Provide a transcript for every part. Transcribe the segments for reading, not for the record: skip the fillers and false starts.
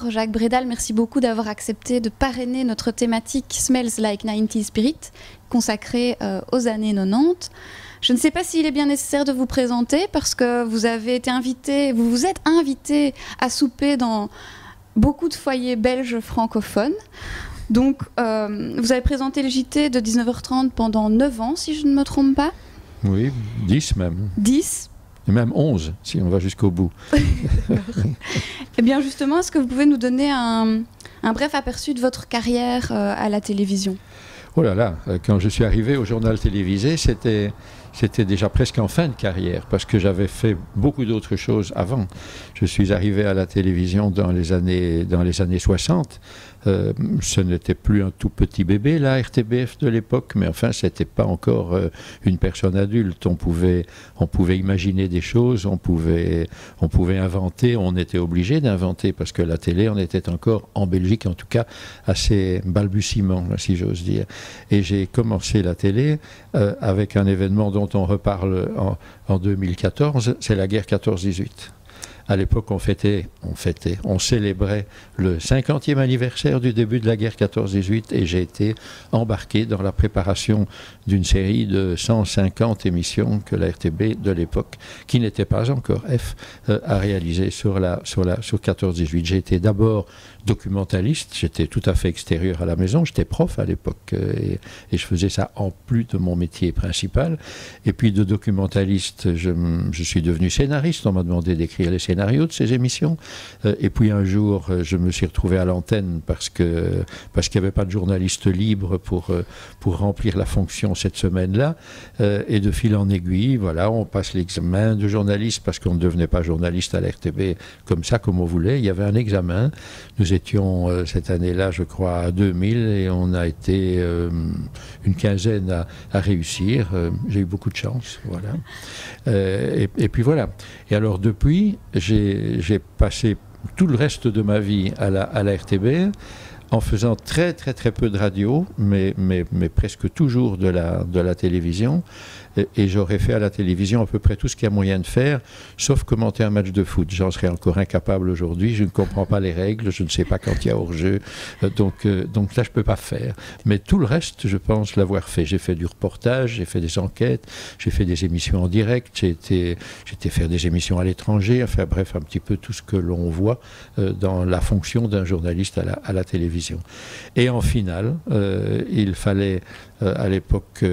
Jacques Bredal, merci beaucoup d'avoir accepté de parrainer notre thématique Smells Like 90 Spirit, consacrée aux années 90. Je ne sais pas s'il est bien nécessaire de vous présenter parce que vous avez été invité, vous vous êtes invité à souper dans beaucoup de foyers belges francophones. Donc, vous avez présenté le JT de 19h30 pendant 9 ans, si je ne me trompe pas. Oui, 10 même. 10. Et même 11, si on va jusqu'au bout. Eh bien, justement, est-ce que vous pouvez nous donner un bref aperçu de votre carrière à la télévision? Oh là là, quand je suis arrivé au journal télévisé, c'était déjà presque en fin de carrière, parce que j'avais fait beaucoup d'autres choses avant. Je suis arrivé à la télévision dans les années 60. Ce n'était plus un tout petit bébé, la RTBF de l'époque, mais enfin, c'était pas encore une personne adulte. On pouvait imaginer des choses, on pouvait inventer, on était obligé d'inventer, parce que la télé, on était encore, en Belgique en tout cas, assez balbutiement, si j'ose dire. Et j'ai commencé la télé avec un événement dont on reparle en 2014, c'est la guerre 14-18. À l'époque, on célébrait le 50e anniversaire du début de la guerre 14-18 et j'ai été embarqué dans la préparation d'une série de 150 émissions que la RTB de l'époque, qui n'était pas encore F, a réalisé sur 14-18. J'ai été d'abord documentaliste, j'étais tout à fait extérieur à la maison, j'étais prof à l'époque et je faisais ça en plus de mon métier principal. Et puis de documentaliste, je suis devenu scénariste, on m'a demandé d'écrire les scénarios de ces émissions. Et puis un jour, je me suis retrouvé à l'antenne parce qu'il n'y avait pas de journaliste libre pour remplir la fonction cette semaine-là. Et de fil en aiguille, voilà, on passe l'examen de journaliste parce qu'on ne devenait pas journaliste à la RTB comme ça, comme on voulait. Il y avait un examen. Nous étions cette année-là, je crois, à 2000 et on a été une quinzaine à réussir. J'ai eu beaucoup de chance, voilà. Et puis voilà. Et alors depuis, j'ai passé tout le reste de ma vie à la RTB en faisant très très très peu de radio, mais presque toujours de la télévision. Et j'aurais fait à la télévision à peu près tout ce qu'il y a moyen de faire, sauf commenter un match de foot. J'en serais encore incapable aujourd'hui, je ne comprends pas les règles, je ne sais pas quand il y a hors-jeu, donc ça je ne peux pas faire. Mais tout le reste, je pense l'avoir fait. J'ai fait du reportage, j'ai fait des enquêtes, j'ai fait des émissions en direct, j'ai été faire des émissions à l'étranger, enfin bref, un petit peu tout ce que l'on voit dans la fonction d'un journaliste à la télévision. Et en finale, il fallait... à l'époque,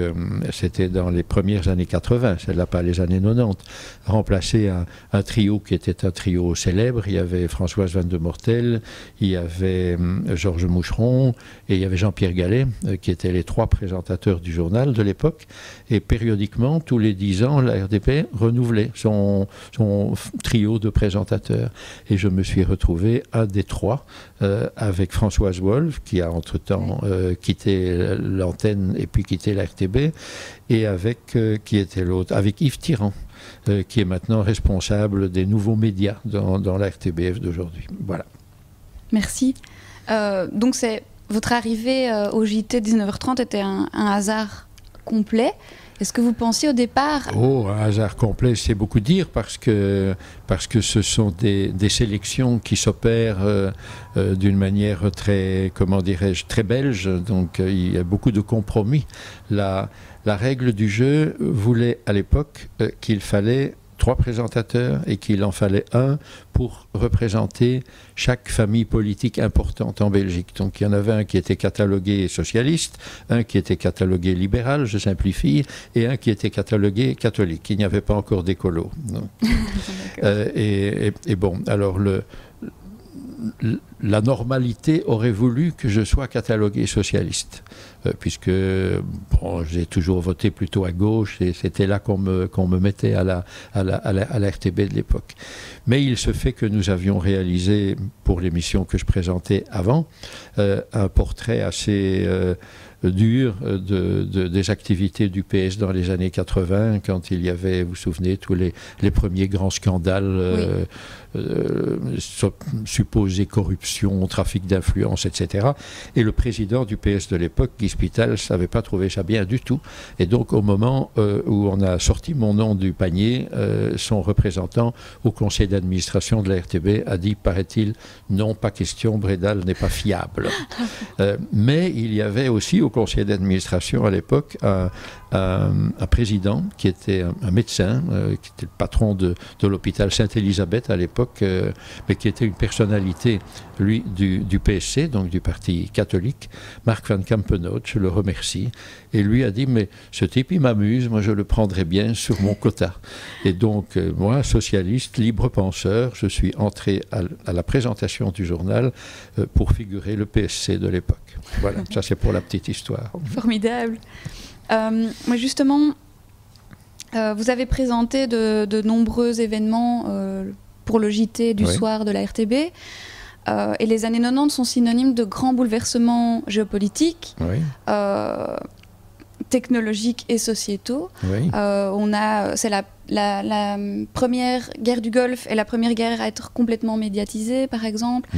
c'était dans les premières années 80, celle-là pas les années 90, remplacer un trio qui était un trio célèbre. Il y avait Françoise Van de Mortel, il y avait Georges Moucheron et il y avait Jean-Pierre Gallet, qui étaient les trois présentateurs du journal de l'époque. Et périodiquement, tous les 10 ans, la RDP renouvelait son trio de présentateurs. Et je me suis retrouvé un des trois, avec Françoise Wolf, qui a entre-temps quitté l'antenne et puis quitté la RTB, et avec, qui était l'autre, avec Yves Tirant, qui est maintenant responsable des nouveaux médias dans la RTBF d'aujourd'hui. Voilà. Merci. Donc votre arrivée au JT 19h30 était un hasard complet. Est-ce que vous pensiez au départ... Oh, un hasard complet, c'est beaucoup dire, parce que ce sont des sélections qui s'opèrent d'une manière très, comment dirais-je, très belge, donc il y a beaucoup de compromis. La règle du jeu voulait à l'époque qu'il fallait 3 présentateurs et qu'il en fallait un pour représenter chaque famille politique importante en Belgique. Donc il y en avait un qui était catalogué socialiste, un qui était catalogué libéral, je simplifie, et un qui était catalogué catholique. Il n'y avait pas encore d'écolo. Et bon, alors la normalité aurait voulu que je sois catalogué socialiste, puisque bon, j'ai toujours voté plutôt à gauche et c'était là qu'on me mettait à la RTB de l'époque. Mais il se fait que nous avions réalisé, pour l'émission que je présentais avant, un portrait assez dure des activités du PS dans les années 80, quand il y avait, vous vous souvenez, tous les premiers grands scandales, supposée corruption, trafic d'influence, etc. Et le président du PS de l'époque, Guy Spitals, n'avait pas trouvé ça bien du tout. Et donc, au moment où on a sorti mon nom du panier, son représentant au conseil d'administration de la RTB a dit, paraît-il, non, pas question, Bredal n'est pas fiable. Mais il y avait aussi au conseil d'administration à l'époque un président qui était un médecin, qui était le patron de l'hôpital Sainte-Élisabeth à l'époque, mais qui était une personnalité, lui, du PSC, donc du Parti catholique, Marc van Campenhout, je le remercie, et lui a dit, mais ce type, il m'amuse, moi je le prendrais bien sur mon quota. Et donc, moi, socialiste, libre penseur, je suis entré à la présentation du journal pour figurer le PSC de l'époque. Voilà, ça c'est pour la petite histoire. Formidable. Moi justement, vous avez présenté de nombreux événements pour le JT du soir de la RTB, et les années 90 sont synonymes de grands bouleversements géopolitiques, technologiques et sociétaux. C'est la première guerre du Golfe et la première guerre à être complètement médiatisée, par exemple.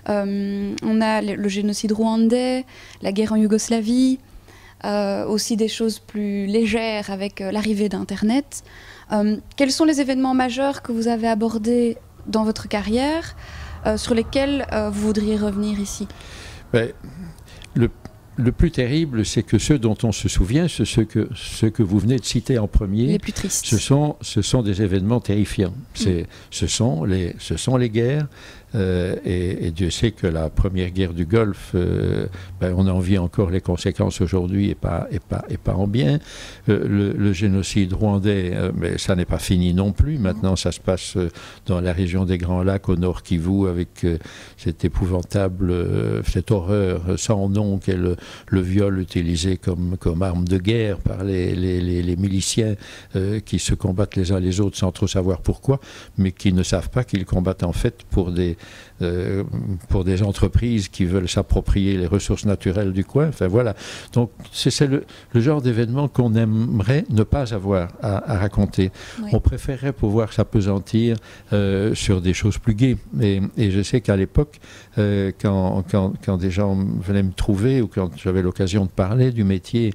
On a le génocide rwandais, la guerre en Yougoslavie, aussi des choses plus légères avec l'arrivée d'Internet. Quels sont les événements majeurs que vous avez abordés dans votre carrière, sur lesquels vous voudriez revenir ici? Le plus terrible, c'est que ceux dont on se souvient, ceux que vous venez de citer en premier, les plus tristes. Ce sont des événements terrifiants. Ce sont les guerres. Et Dieu sait que la première guerre du Golfe, on en vit encore les conséquences aujourd'hui et pas en bien. Le génocide rwandais, mais ça n'est pas fini non plus. Maintenant, ça se passe dans la région des Grands Lacs, au nord Kivu, avec cette épouvantable, cette horreur sans nom qu'est le viol utilisé comme arme de guerre par les miliciens qui se combattent les uns les autres sans trop savoir pourquoi, mais qui ne savent pas qu'ils combattent en fait pour des entreprises qui veulent s'approprier les ressources naturelles du coin. Enfin voilà. Donc c'est le genre d'événement qu'on aimerait ne pas avoir à raconter. On préférerait pouvoir s'appesantir sur des choses plus gaies. Et je sais qu'à l'époque, quand des gens venaient me trouver ou quand j'avais l'occasion de parler du métier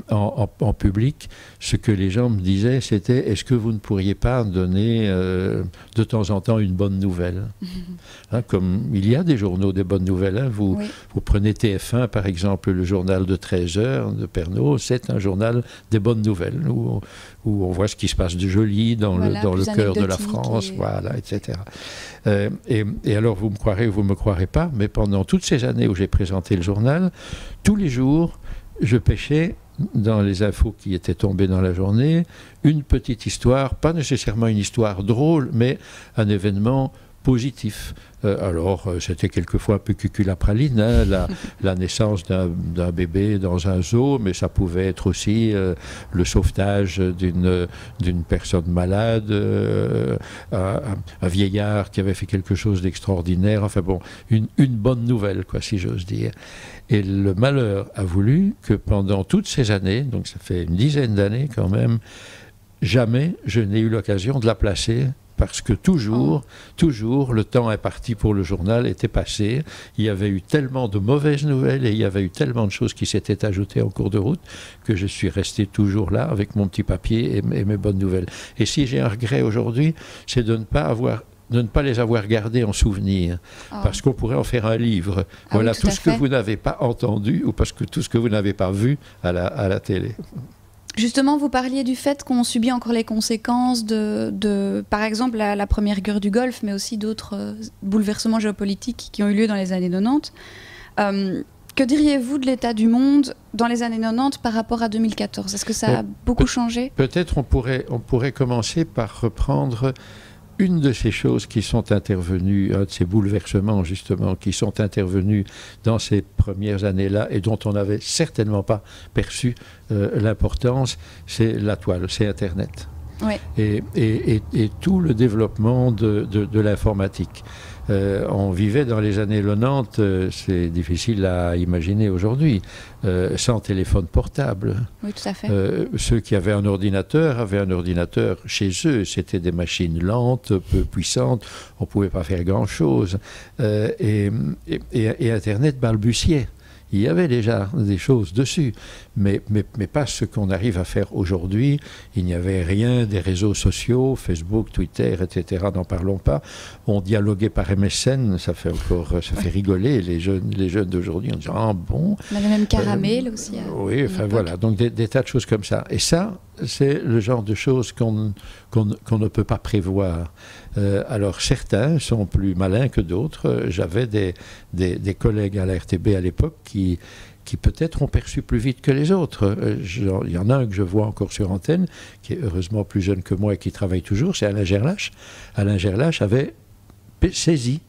en public, ce que les gens me disaient, c'était: est-ce que vous ne pourriez pas donner de temps en temps une bonne nouvelle? Comme il y a des journaux des bonnes nouvelles. Vous prenez TF1 par exemple, le journal de 13 heures de Pernod, c'est un journal des bonnes nouvelles où on voit ce qui se passe de joli dans le cœur de la France, etc. Et alors vous me croirez ou vous ne me croirez pas, mais pendant toutes ces années où j'ai présenté le journal, tous les jours je pêchais dans les infos qui étaient tombées dans la journée une petite histoire, pas nécessairement une histoire drôle, mais un événement positif. Alors, c'était quelquefois un peu cuculapraline, la naissance d'un bébé dans un zoo, mais ça pouvait être aussi le sauvetage d'une personne malade, un vieillard qui avait fait quelque chose d'extraordinaire, enfin bon, une bonne nouvelle, quoi, si j'ose dire. Et le malheur a voulu que pendant toutes ces années, donc ça fait une dizaine d'années quand même, jamais je n'ai eu l'occasion de la placer, parce que toujours, le temps imparti pour le journal était passé. Il y avait eu tellement de mauvaises nouvelles et il y avait eu tellement de choses qui s'étaient ajoutées en cours de route que je suis resté toujours là avec mon petit papier et mes bonnes nouvelles. Et si j'ai un regret aujourd'hui, c'est de ne pas les avoir gardés en souvenir, parce qu'on pourrait en faire un livre. Voilà tout ce que vous n'avez pas entendu ou parce que tout ce que vous n'avez pas vu à la télé. Justement, vous parliez du fait qu'on subit encore les conséquences de par exemple, la première guerre du Golfe, mais aussi d'autres bouleversements géopolitiques qui ont eu lieu dans les années 90. Que diriez-vous de l'état du monde dans les années 90 par rapport à 2014? Est-ce que ça a beaucoup changé? Peut-être on pourrait commencer par reprendre une de ces choses qui sont intervenues, un de ces bouleversements justement, qui sont intervenus dans ces premières années-là et dont on n'avait certainement pas perçu l'importance, c'est la toile, c'est Internet. Et tout le développement de l'informatique. On vivait dans les années 90, c'est difficile à imaginer aujourd'hui, sans téléphone portable. Oui, tout à fait. Ceux qui avaient un ordinateur avaient un ordinateur chez eux. C'était des machines lentes, peu puissantes, on ne pouvait pas faire grand-chose. Et Internet balbutiait. Il y avait déjà des choses dessus, mais pas ce qu'on arrive à faire aujourd'hui. Il n'y avait rien des réseaux sociaux, Facebook, Twitter, etc. N'en parlons pas. On dialoguait par MSN, ça fait rigoler les jeunes d'aujourd'hui en disant ah bon. On avait même Caramel aussi. Oui, enfin voilà, donc des tas de choses comme ça. Et ça, c'est le genre de choses qu'on ne peut pas prévoir. Alors certains sont plus malins que d'autres. J'avais des collègues à la RTB à l'époque qui peut-être ont perçu plus vite que les autres. Il y en a un que je vois encore sur antenne, qui est heureusement plus jeune que moi et qui travaille toujours, c'est Alain Gerlache. Alain Gerlache avait saisi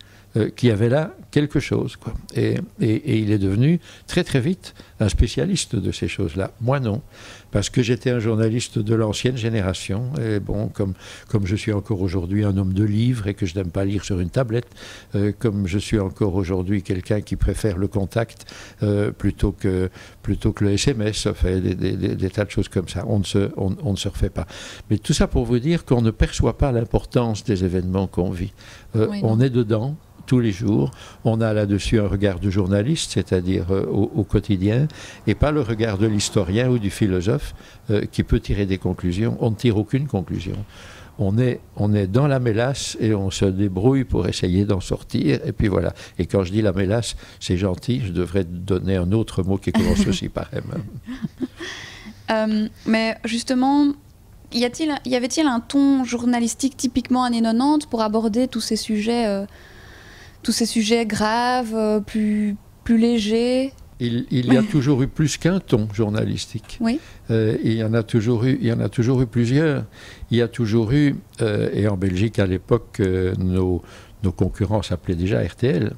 qu'il y avait là quelque chose, quoi. Et il est devenu très très vite un spécialiste de ces choses-là. Moi non, parce que j'étais un journaliste de l'ancienne génération, et bon, comme je suis encore aujourd'hui un homme de livres et que je n'aime pas lire sur une tablette, comme je suis encore aujourd'hui quelqu'un qui préfère le contact plutôt que le SMS, enfin, des tas de choses comme ça, on ne se refait pas. Mais tout ça pour vous dire qu'on ne perçoit pas l'importance des événements qu'on vit. On est dedans tous les jours, on a là-dessus un regard de journaliste, c'est-à-dire au quotidien, et pas le regard de l'historien ou du philosophe qui peut tirer des conclusions. On ne tire aucune conclusion. On est dans la mélasse et on se débrouille pour essayer d'en sortir, et puis voilà. Et quand je dis la mélasse, c'est gentil, je devrais donner un autre mot qui commence aussi par M. Mais justement, y avait-il un ton journalistique typiquement années 90 pour aborder tous ces sujets graves, plus légers? Il y a toujours eu plus qu'un ton journalistique. Oui. Il y en a toujours eu plusieurs. Il y a toujours eu, et en Belgique à l'époque, nos concurrents s'appelaient déjà RTL.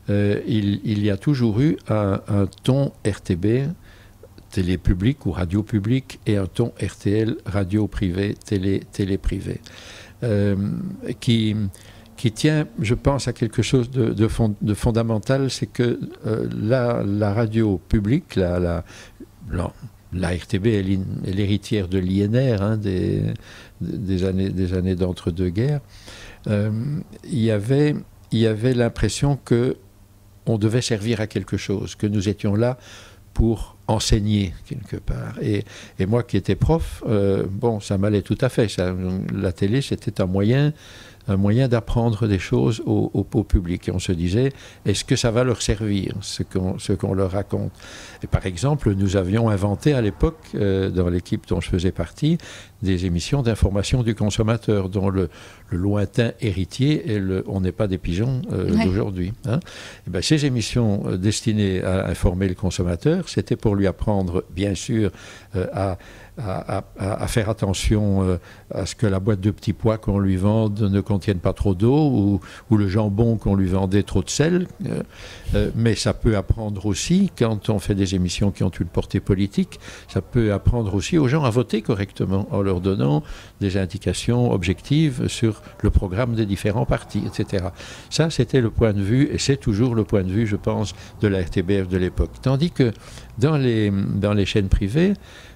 Il y a toujours eu un ton RTB, télé publique ou radio publique, et un ton RTL, radio privée, télé privée, qui tient, je pense, à quelque chose de fondamental, c'est que la radio publique, la RTB est l'héritière de l'INR, hein, des années d'entre-deux-guerres. Il y avait l'impression qu'on devait servir à quelque chose, que nous étions là pour enseigner quelque part. Et moi qui étais prof, bon, ça m'allait tout à fait. La télé, c'était un moyen d'apprendre des choses au public. Et on se disait, est-ce que ça va leur servir, ce qu'on leur raconte? Et par exemple, nous avions inventé à l'époque, dans l'équipe dont je faisais partie, des émissions d'information du consommateur, dont le lointain héritier est on n'est pas des pigeons d'aujourd'hui. Hein. Et ben, ces émissions destinées à informer le consommateur, c'était pour lui apprendre, bien sûr, à faire attention à ce que la boîte de petits pois qu'on lui vende ne contienne pas trop d'eau, ou le jambon qu'on lui vendait trop de sel. Mais ça peut apprendre aussi, quand on fait des émissions qui ont une portée politique, ça peut apprendre aussi aux gens à voter correctement, en leur donnant des indications objectives sur le programme des différents partis, etc. Ça, c'était le point de vue, et c'est toujours le point de vue, je pense, de la RTBF de l'époque. Tandis que dans les chaînes privées,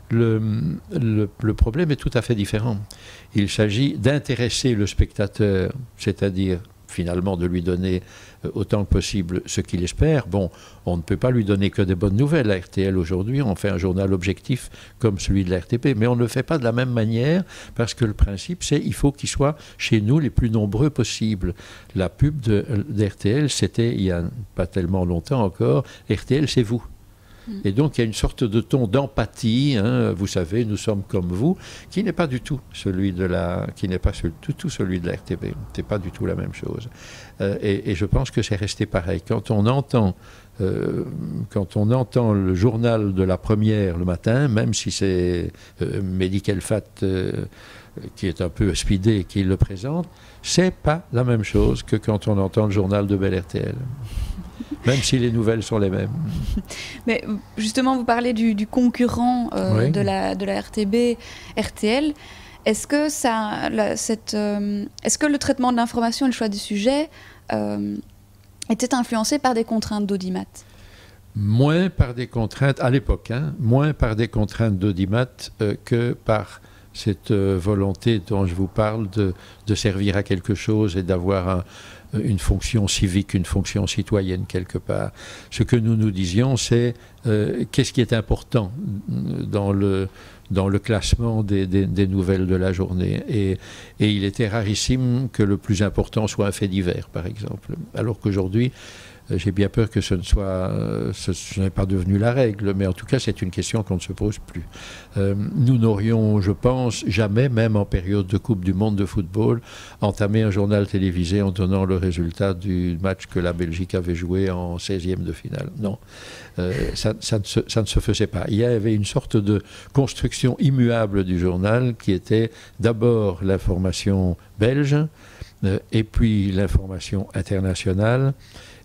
le problème est tout à fait différent. Il s'agit d'intéresser le spectateur, c'est-à-dire finalement de lui donner autant que possible ce qu'il espère. Bon, on ne peut pas lui donner que des bonnes nouvelles à RTL aujourd'hui, on fait un journal objectif comme celui de la RTP, mais on ne le fait pas de la même manière, parce que le principe c'est il faut qu'il soit chez nous les plus nombreux possibles. La pub d'RTL, c'était il n'y a pas tellement longtemps encore, RTL c'est vous. Et donc il y a une sorte de ton d'empathie, hein, vous savez, nous sommes comme vous, qui n'est pas du tout celui de la RTB. C'est pas du tout la même chose. Et je pense que c'est resté pareil. Quand on entend le journal de la première le matin, même si c'est Mehdi Kelfat qui est un peu speedé qui le présente, c'est pas la même chose que quand on entend le journal de Bel RTL. Même si les nouvelles sont les mêmes. Mais justement, vous parlez du concurrent de la RTB, RTL. Est-ce que le traitement de l'information et le choix du sujet était influencé par des contraintes d'audimat. Moins par des contraintes, à l'époque, moins par des contraintes d'audimat que par cette volonté dont je vous parle de servir à quelque chose et d'avoir une fonction civique, une fonction citoyenne quelque part. Ce que nous disions, c'est qu'est-ce qui est important dans le classement des nouvelles de la journée. Et il était rarissime que le plus important soit un fait divers, par exemple. Alors qu'aujourd'hui, j'ai bien peur que ce n'est pas devenu la règle, mais en tout cas, c'est une question qu'on ne se pose plus. Nous n'aurions, je pense, jamais, même en période de Coupe du Monde de football, entamé un journal télévisé en donnant le résultat du match que la Belgique avait joué en 16e de finale. Non, ça ne se faisait pas. Il y avait une sorte de construction immuable du journal qui était d'abord l'information belge, et puis l'information internationale,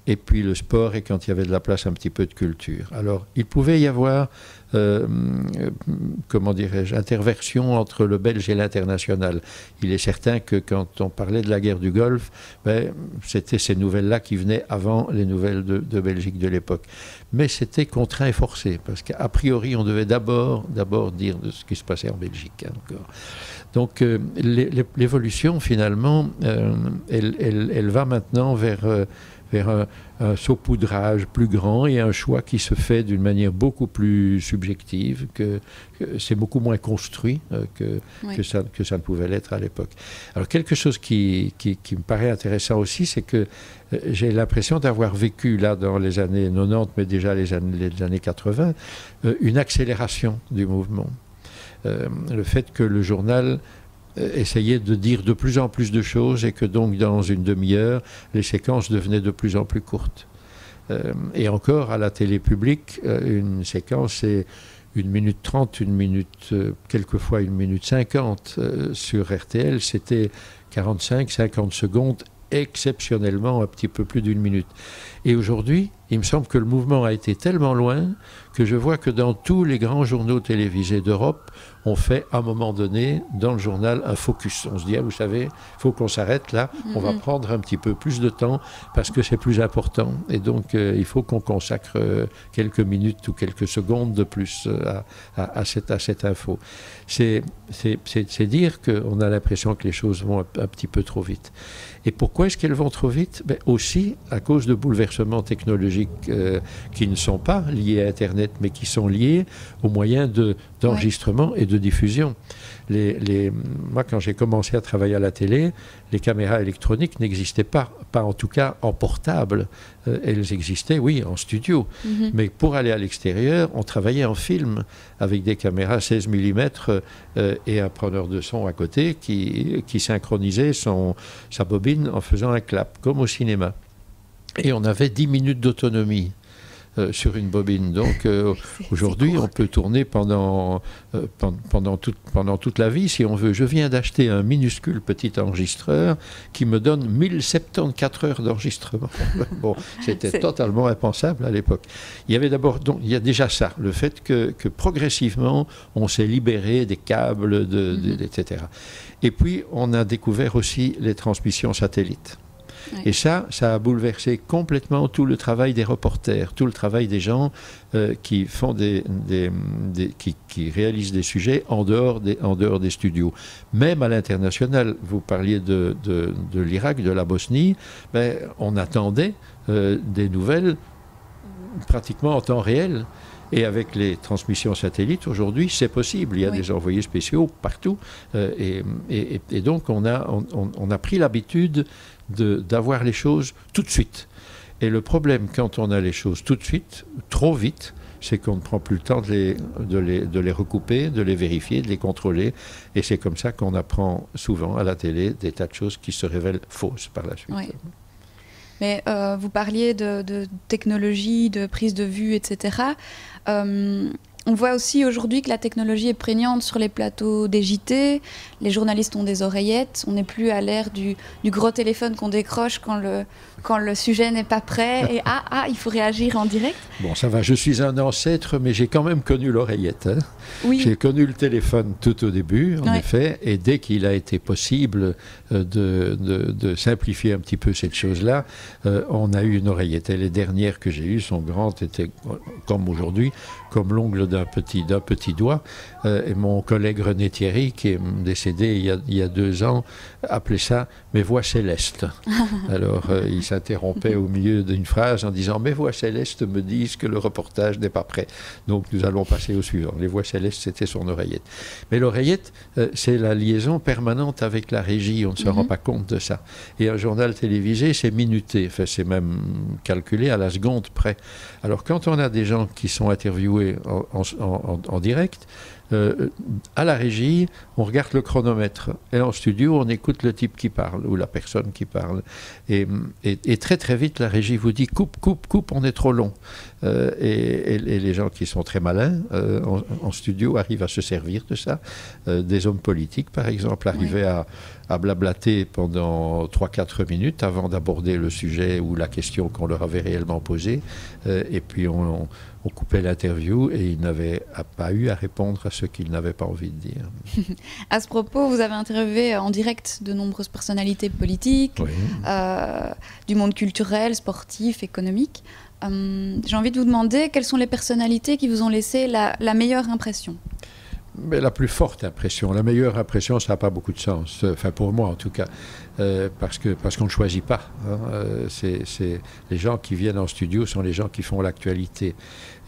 et puis le sport, et quand il y avait de la place, un petit peu de culture. Alors, il pouvait y avoir, comment dirais-je, interversion entre le belge et l'international. Il est certain que quand on parlait de la guerre du Golfe, c'était ces nouvelles-là qui venaient avant les nouvelles de Belgique de l'époque. Mais c'était contraint et forcé, parce qu'a priori, on devait d'abord dire de ce qui se passait en Belgique. Encore. Donc, l'évolution, finalement, elle va maintenant vers un saupoudrage plus grand et un choix qui se fait d'une manière beaucoup plus subjective, que c'est beaucoup moins construit que ça ne pouvait l'être à l'époque. Alors quelque chose qui me paraît intéressant aussi, c'est que j'ai l'impression d'avoir vécu là dans les années 90, mais déjà les années 80, une accélération du mouvement. Le fait que le journal essayer de dire de plus en plus de choses et que donc dans une demi-heure, les séquences devenaient de plus en plus courtes. Et encore, à la télé publique, une séquence, c'est 1 minute 30, quelquefois 1 minute 50. Sur RTL, c'était 45, 50 secondes, exceptionnellement un petit peu plus d'1 minute. Et aujourd'hui, il me semble que le mouvement a été tellement loin que je vois que dans tous les grands journaux télévisés d'Europe, on fait à un moment donné, dans le journal, un focus. On se dit, vous savez, il faut qu'on s'arrête là, on va prendre un petit peu plus de temps parce que c'est plus important. Et donc, il faut qu'on consacre quelques minutes ou quelques secondes de plus à cette info. C'est dire qu'on a l'impression que les choses vont un petit peu trop vite. Et pourquoi est-ce qu'elles vont trop vite ? Aussi à cause de bouleversements technologiques qui ne sont pas liés à Internet, mais qui sont liés aux moyens d'enregistrement et de diffusion. Moi, quand j'ai commencé à travailler à la télé, les caméras électroniques n'existaient pas en tout cas en portable. Elles existaient, oui, en studio. Mais pour aller à l'extérieur, on travaillait en film avec des caméras 16 mm et un preneur de son à côté qui synchronisait sa bobine en faisant un clap, comme au cinéma. Et on avait 10 minutes d'autonomie sur une bobine. Donc aujourd'hui, on peut tourner pendant toute la vie si on veut. Je viens d'acheter un minuscule petit enregistreur qui me donne 1074 heures d'enregistrement. Bon, c'était totalement impensable à l'époque. Il y a déjà ça, le fait que progressivement, on s'est libéré des câbles, etc. Et puis, on a découvert aussi les transmissions satellites. Et ça a bouleversé complètement tout le travail des reporters, tout le travail des gens qui font qui réalisent des sujets en dehors des studios. Même à l'international, vous parliez de l'Irak, de la Bosnie, on attendait des nouvelles pratiquement en temps réel. Et avec les transmissions satellites, aujourd'hui, c'est possible. Il y a des envoyés spéciaux partout. Et donc, on a pris l'habitude d'avoir les choses tout de suite. Et le problème, quand on a les choses tout de suite, trop vite, c'est qu'on ne prend plus le temps de les recouper, de les vérifier, de les contrôler. Et c'est comme ça qu'on apprend souvent à la télé des tas de choses qui se révèlent fausses par la suite. Oui. Mais vous parliez de technologie, de prise de vue, etc. On voit aussi aujourd'hui que la technologie est prégnante sur les plateaux des JT. Les journalistes ont des oreillettes. On n'est plus à l'ère du gros téléphone qu'on décroche quand le sujet n'est pas prêt. Et il faut réagir en direct. Bon, ça va, je suis un ancêtre, mais j'ai quand même connu l'oreillette. Hein. Oui. J'ai connu le téléphone tout au début, en effet, et dès qu'il a été possible de simplifier un petit peu cette chose-là, on a eu une oreillette. Et les dernières que j'ai eues sont grandes, étaient comme aujourd'hui, comme l'ongle d'un petit doigt. Et mon collègue René Thierry, qui est décédé il y a 2 ans, appelait ça « mes voix célestes ». Alors, il s'interrompait au milieu d'une phrase en disant « mes voix célestes me disent que le reportage n'est pas prêt ». Donc, nous allons passer au suivant. Les voix célestes, c'était son oreillette. Mais l'oreillette, c'est la liaison permanente avec la régie. On ne se rend pas compte de ça. Et un journal télévisé, c'est minuté. Enfin, c'est même calculé à la seconde près. Alors, quand on a des gens qui sont interviewés en direct, à la régie, on regarde le chronomètre. Et en studio, on écoute le type qui parle ou la personne qui parle. Et très très vite, la régie vous dit coupe, coupe, coupe, on est trop long. Et les gens qui sont très malins en studio arrivent à se servir de ça. Des hommes politiques, par exemple, arrivaient à blablater pendant 3-4 minutes avant d'aborder le sujet ou la question qu'on leur avait réellement posée. Et puis on coupait l'interview et ils n'avaient pas eu à répondre à ce qu'ils n'avaient pas envie de dire. À ce propos, vous avez interviewé en direct de nombreuses personnalités politiques, du monde culturel, sportif, économique. J'ai envie de vous demander quelles sont les personnalités qui vous ont laissé la meilleure impression. Mais la plus forte impression, la meilleure impression, ça n'a pas beaucoup de sens. Enfin, pour moi en tout cas, parce qu'on ne choisit pas. Hein. Les gens qui viennent en studio sont les gens qui font l'actualité.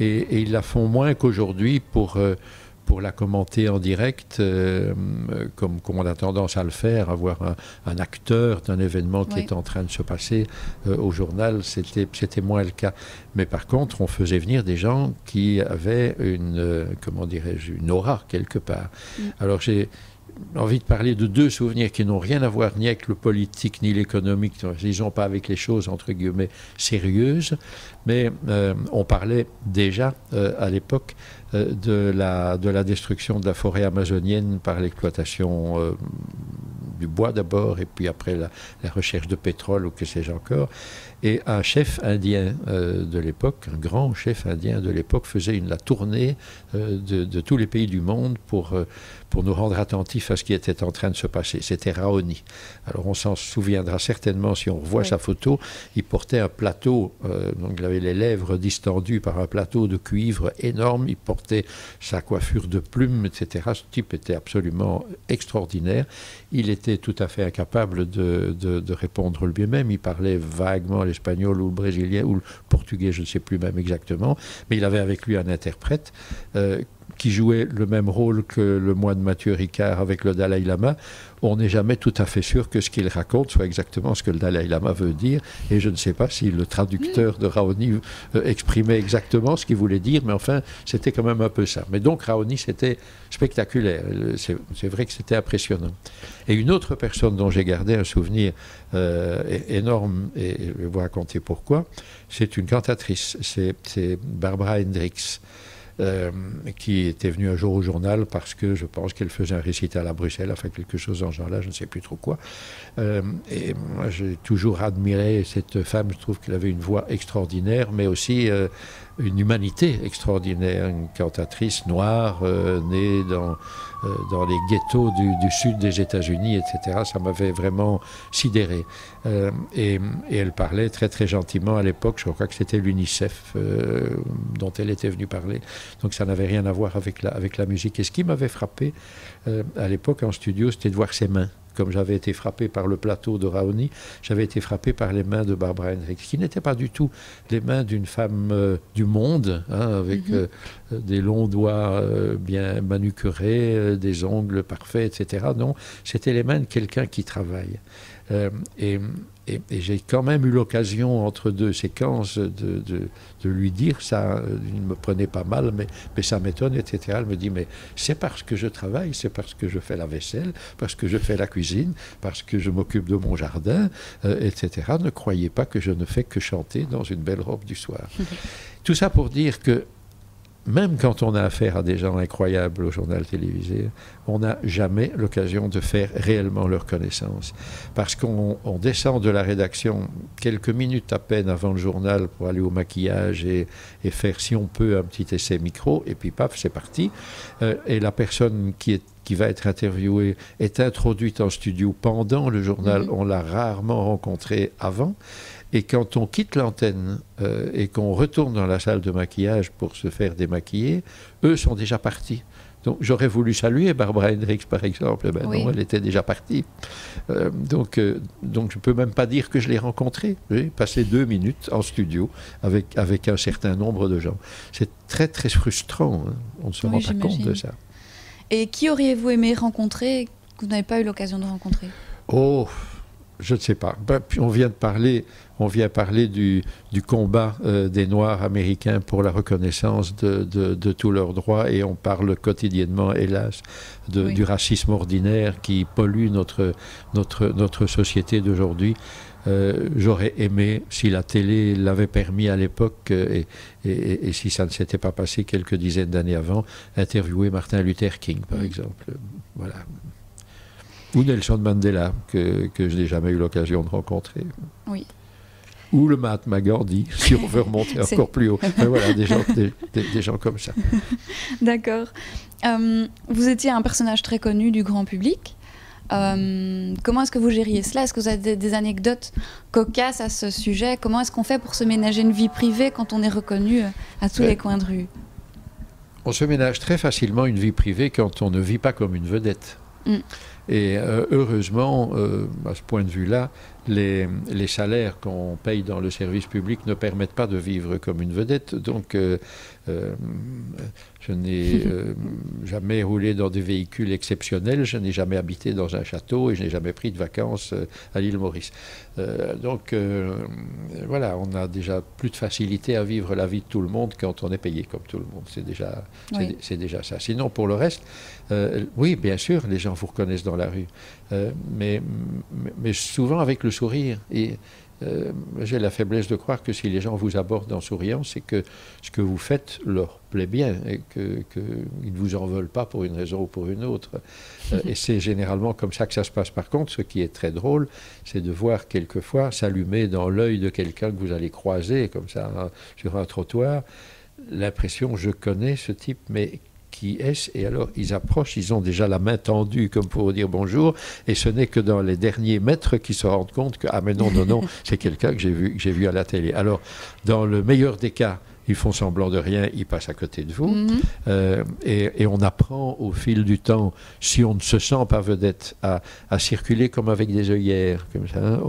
Et ils la font moins qu'aujourd'hui pour la commenter en direct, comme on a tendance à le faire, avoir un acteur d'un événement qui est en train de se passer au journal, c'était moins le cas. Mais par contre, on faisait venir des gens qui avaient une aura quelque part. Alors j'ai envie de parler de 2 souvenirs qui n'ont rien à voir ni avec le politique ni l'économique, ils n'ont pas avec les choses entre guillemets sérieuses, mais on parlait déjà à l'époque de la destruction de la forêt amazonienne par l'exploitation du bois d'abord et puis après la recherche de pétrole ou que sais-je encore. Et un chef indien de l'époque, un grand chef indien de l'époque, faisait la tournée de tous les pays du monde pour nous rendre attentifs à ce qui était en train de se passer. C'était Raoni. Alors on s'en souviendra certainement si on revoit sa photo. Il portait un plateau, donc il avait les lèvres distendues par un plateau de cuivre énorme. Il portait sa coiffure de plumes, etc. Ce type était absolument extraordinaire. Il était tout à fait incapable de répondre lui-même. Il parlait vaguement l'espagnol ou le brésilien ou le portugais, je ne sais plus même exactement. Mais il avait avec lui un interprète qui jouait le même rôle que le moine Mathieu Ricard avec le Dalai Lama. On n'est jamais tout à fait sûr que ce qu'il raconte soit exactement ce que le Dalai Lama veut dire. Et je ne sais pas si le traducteur de Raoni exprimait exactement ce qu'il voulait dire, mais enfin, c'était quand même un peu ça. Mais donc, Raoni, c'était spectaculaire. C'est vrai que c'était impressionnant. Et une autre personne dont j'ai gardé un souvenir énorme, et je vais vous raconter pourquoi, c'est une cantatrice. C'est Barbara Hendricks. Qui était venue un jour au journal parce que je pense qu'elle faisait un récital à Bruxelles, enfin quelque chose dans ce genre-là, je ne sais plus trop quoi. Et moi, j'ai toujours admiré cette femme. Je trouve qu'elle avait une voix extraordinaire, mais aussi une humanité extraordinaire. Une cantatrice noire, née dans les ghettos du sud des États-Unis, etc. Ça m'avait vraiment sidéré. Et elle parlait très très gentiment à l'époque. Je crois que c'était l'UNICEF dont elle était venue parler. Donc ça n'avait rien à voir avec la musique. Et ce qui m'avait frappé à l'époque en studio, c'était de voir ses mains. Comme j'avais été frappé par le plateau de Raoni, j'avais été frappé par les mains de Barbara Hendricks, qui n'étaient pas du tout les mains d'une femme du monde, hein, avec des longs doigts bien manucurés, des ongles parfaits, etc. Non, c'était les mains de quelqu'un qui travaille. Et j'ai quand même eu l'occasion, entre 2 séquences, de lui dire ça. Il me prenait pas mal, mais ça m'étonne, etc. Elle me dit, mais c'est parce que je travaille, c'est parce que je fais la vaisselle, parce que je fais la cuisine, parce que je m'occupe de mon jardin, etc. Ne croyez pas que je ne fais que chanter dans une belle robe du soir. Tout ça pour dire que même quand on a affaire à des gens incroyables au journal télévisé, on n'a jamais l'occasion de faire réellement leur connaissance. Parce qu'on descend de la rédaction quelques minutes à peine avant le journal pour aller au maquillage et faire, si on peut, un petit essai micro, et puis paf, c'est parti. Et la personne qui va être interviewée est introduite en studio pendant le journal. On l'a rarement rencontrée avant. Et quand on quitte l'antenne et qu'on retourne dans la salle de maquillage pour se faire démaquiller, eux sont déjà partis. Donc j'aurais voulu saluer Barbara Hendricks, par exemple. Ben oui. Non, elle était déjà partie. Donc je ne peux même pas dire que je l'ai rencontrée. J'ai passé 2 minutes en studio avec un certain nombre de gens. C'est très, très frustrant. Hein. On ne se rend pas compte de ça. Et qui auriez-vous aimé rencontrer que vous n'avez pas eu l'occasion de rencontrer? Oh, je ne sais pas. Ben, puis on vient parler du combat des Noirs américains pour la reconnaissance de tous leurs droits, et on parle quotidiennement, hélas, du racisme ordinaire qui pollue notre société d'aujourd'hui. J'aurais aimé, si la télé l'avait permis à l'époque, et si ça ne s'était pas passé quelques dizaines d'années avant, interviewer Martin Luther King, par exemple. Voilà. Ou Nelson Mandela, que je n'ai jamais eu l'occasion de rencontrer. Oui. Ou le Mahatma Gandhi, si on veut remonter encore plus haut. Mais voilà, des gens comme ça. D'accord. Vous étiez un personnage très connu du grand public. Comment est-ce que vous gériez cela? Est-ce que vous avez des anecdotes cocasses à ce sujet? Comment est-ce qu'on fait pour se ménager une vie privée quand on est reconnu à tous les coins de rue? On se ménage très facilement une vie privée quand on ne vit pas comme une vedette. Et heureusement, à ce point de vue-là, les salaires qu'on paye dans le service public ne permettent pas de vivre comme une vedette. Donc, je n'ai jamais roulé dans des véhicules exceptionnels, je n'ai jamais habité dans un château et je n'ai jamais pris de vacances à l'île Maurice. Donc, voilà, on a déjà plus de facilité à vivre la vie de tout le monde quand on est payé comme tout le monde. C'est déjà ça. Sinon, pour le reste, oui, bien sûr, les gens vous reconnaissent dans la rue, mais souvent avec le sourire. Et j'ai la faiblesse de croire que si les gens vous abordent en souriant, c'est que ce que vous faites leur plaît bien et qu'ils ne vous en veulent pas pour une raison ou pour une autre. Et c'est généralement comme ça que ça se passe. Par contre, ce qui est très drôle, c'est de voir quelquefois s'allumer dans l'œil de quelqu'un que vous allez croiser comme ça sur un trottoir l'impression, je connais ce type, mais qui est-ce? Et alors ils approchent, ils ont déjà la main tendue comme pour dire bonjour, et ce n'est que dans les derniers mètres qu'ils se rendent compte que ah mais non, c'est quelqu'un que j'ai vu à la télé. Alors dans le meilleur des cas, ils font semblant de rien, ils passent à côté de vous, et on apprend au fil du temps, si on ne se sent pas vedette, à circuler comme avec des œillères, comme ça. Hein.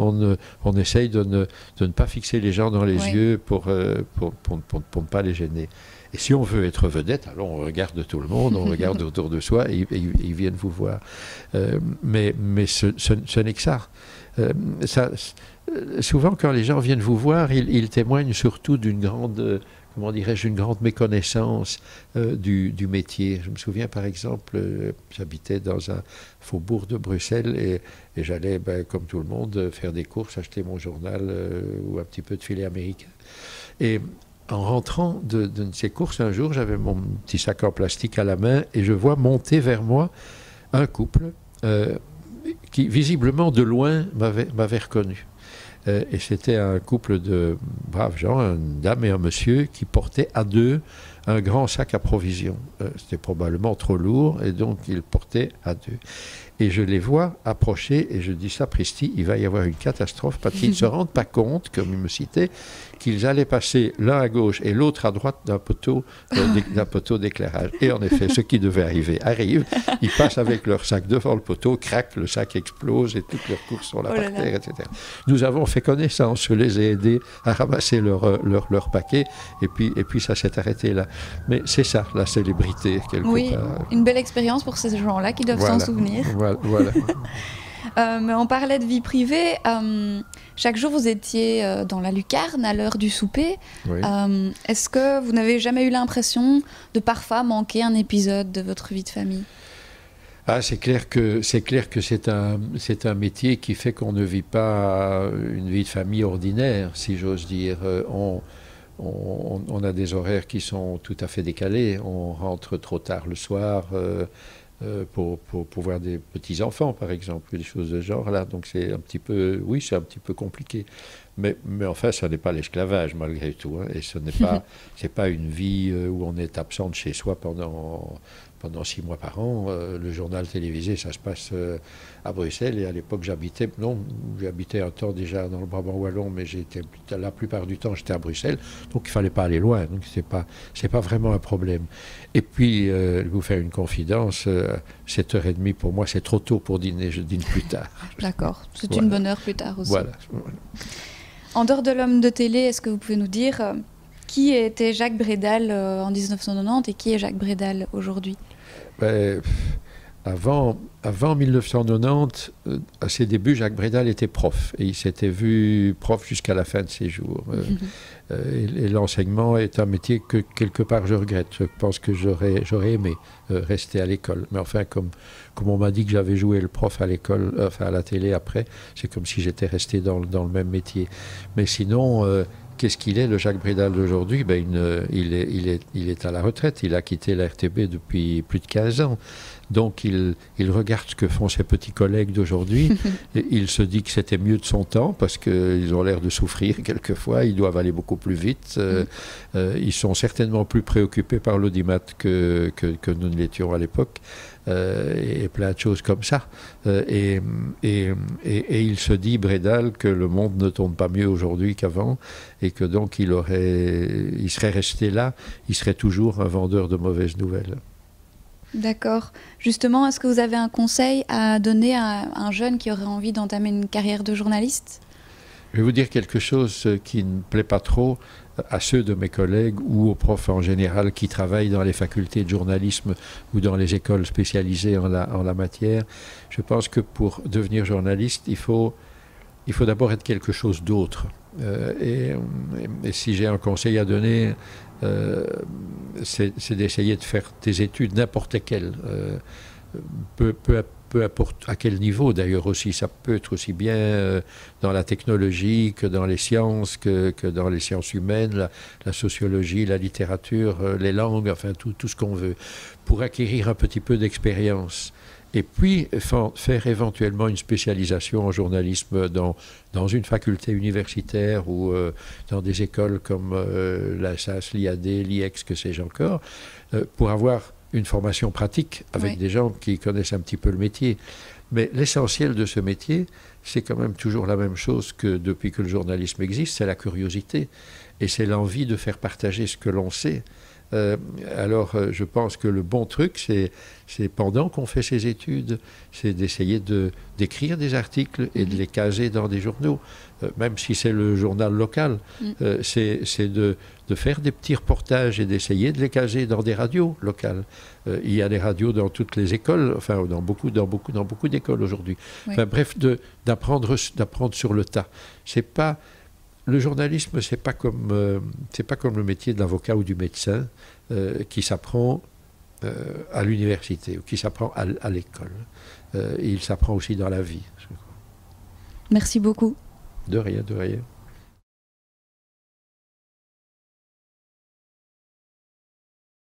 On essaye de ne pas fixer les gens dans les yeux pour ne pas les gêner. Et si on veut être vedette, alors on regarde tout le monde, on regarde autour de soi et ils viennent vous voir. Mais ce n'est que ça. Souvent, quand les gens viennent vous voir, ils témoignent surtout d'une grande, comment dirais-je, une grande méconnaissance du métier. Je me souviens, par exemple, j'habitais dans un faubourg de Bruxelles et j'allais, comme tout le monde, faire des courses, acheter mon journal ou un petit peu de filet américain. Et en rentrant de ces courses, un jour, j'avais mon petit sac en plastique à la main et je vois monter vers moi un couple qui, visiblement, de loin, m'avait reconnu. Et c'était un couple de braves gens, une dame et un monsieur, qui portaient à deux un grand sac à provisions. C'était probablement trop lourd et donc ils portaient à deux. Et je les vois approcher et je dis, sapristi, il va y avoir une catastrophe parce qu'ils ne se rendent pas compte, comme ils me citaient, qu'ils allaient passer l'un à gauche et l'autre à droite d'un poteau d'éclairage. Et en effet, ce qui devait arriver arrive. Ils passent avec leur sac devant le poteau, craquent, le sac explose et toutes leurs courses sont là par terre, etc. Nous avons fait connaissance, je les ai aidés à ramasser leur paquet et puis ça s'est arrêté là. Mais c'est ça, la célébrité, quelque part. Une belle expérience pour ces gens-là qui doivent s'en souvenir. Voilà. Mais on parlait de vie privée. Chaque jour, vous étiez dans la lucarne à l'heure du souper. Oui. Est-ce que vous n'avez jamais eu l'impression de parfois manquer un épisode de votre vie de famille? Ah, c'est clair que c'est un métier qui fait qu'on ne vit pas une vie de famille ordinaire, si j'ose dire. on a des horaires qui sont tout à fait décalés. On rentre trop tard le soir pour voir des petits-enfants, par exemple, des choses de ce genre-là. Donc c'est un petit peu, oui, c'est un petit peu compliqué. Mais enfin, ce n'est pas l'esclavage, malgré tout. Hein, et ce n'est pas, c'est pas une vie où on est absent de chez soi pendant 6 mois par an. Le journal télévisé, ça se passe à Bruxelles. Et à l'époque, j'habitais un temps déjà dans le Brabant wallon, mais la plupart du temps, j'étais à Bruxelles. Donc, il ne fallait pas aller loin. Donc, c'est pas vraiment un problème. Et puis, vous faire une confidence, 7h30 pour moi, c'est trop tôt pour dîner. Je dîne plus tard. D'accord. C'est voilà. Une bonne heure plus tard aussi. Voilà. En dehors de l'homme de télé, est-ce que vous pouvez nous dire qui était Jacques Bredal en 1990 et qui est Jacques Bredal aujourd'hui? Avant 1990, à ses débuts, Jacques Bredal était prof. Et il s'était vu prof jusqu'à la fin de ses jours. Et l'enseignement est un métier que, quelque part, je regrette. Je pense que j'aurais aimé rester à l'école. Mais enfin, comme on m'a dit que j'avais joué le prof à l'école, enfin à la télé après, c'est comme si j'étais resté dans le même métier. Mais sinon... qu'est-ce qu'il est, le Jacques Bredal d'aujourd'hui? Il est à la retraite. Il a quitté la RTB depuis plus de 15 ans. Donc, il regarde ce que font ses petits collègues d'aujourd'hui. Et il se dit que c'était mieux de son temps parce qu'ils ont l'air de souffrir quelquefois. Ils doivent aller beaucoup plus vite. Ils sont certainement plus préoccupés par l'audimat que nous ne l'étions à l'époque. Et plein de choses comme ça. Et il se dit, Bredal, que le monde ne tourne pas mieux aujourd'hui qu'avant et que donc il serait resté là, il serait toujours un vendeur de mauvaises nouvelles. D'accord. Justement, est-ce que vous avez un conseil à donner à un jeune qui aurait envie d'entamer une carrière de journaliste? Je vais vous dire quelque chose qui ne plaît pas trop à ceux de mes collègues ou aux profs en général qui travaillent dans les facultés de journalisme ou dans les écoles spécialisées en la matière. Je pense que pour devenir journaliste, il faut d'abord être quelque chose d'autre. Et si j'ai un conseil à donner, c'est d'essayer de faire des études n'importe lesquelles, peu importe à quel niveau d'ailleurs aussi. Ça peut être aussi bien dans la technologie que dans les sciences, que dans les sciences humaines, la sociologie, la littérature, les langues, enfin tout ce qu'on veut, pour acquérir un petit peu d'expérience. Et puis faire éventuellement une spécialisation en journalisme dans une faculté universitaire ou dans des écoles comme la SAS, l'IAD, l'IEX, que sais-je encore, pour avoir une formation pratique avec des gens qui connaissent un petit peu le métier. Mais l'essentiel de ce métier, c'est quand même toujours la même chose que depuis que le journalisme existe, c'est la curiosité. Et c'est l'envie de faire partager ce que l'on sait. Alors, je pense que le bon truc, c'est pendant qu'on fait ses études, c'est d'essayer d'écrire des articles et de les caser dans des journaux, même si c'est le journal local. C'est de faire des petits reportages et d'essayer de les caser dans des radios locales. Il y a des radios dans toutes les écoles, enfin dans beaucoup d'écoles aujourd'hui. Enfin, bref, d'apprendre sur le tas. Le journalisme, c'est pas comme le métier de l'avocat ou du médecin qui s'apprend à l'université ou qui s'apprend à l'école. Il s'apprend aussi dans la vie. Merci beaucoup. De rien, de rien.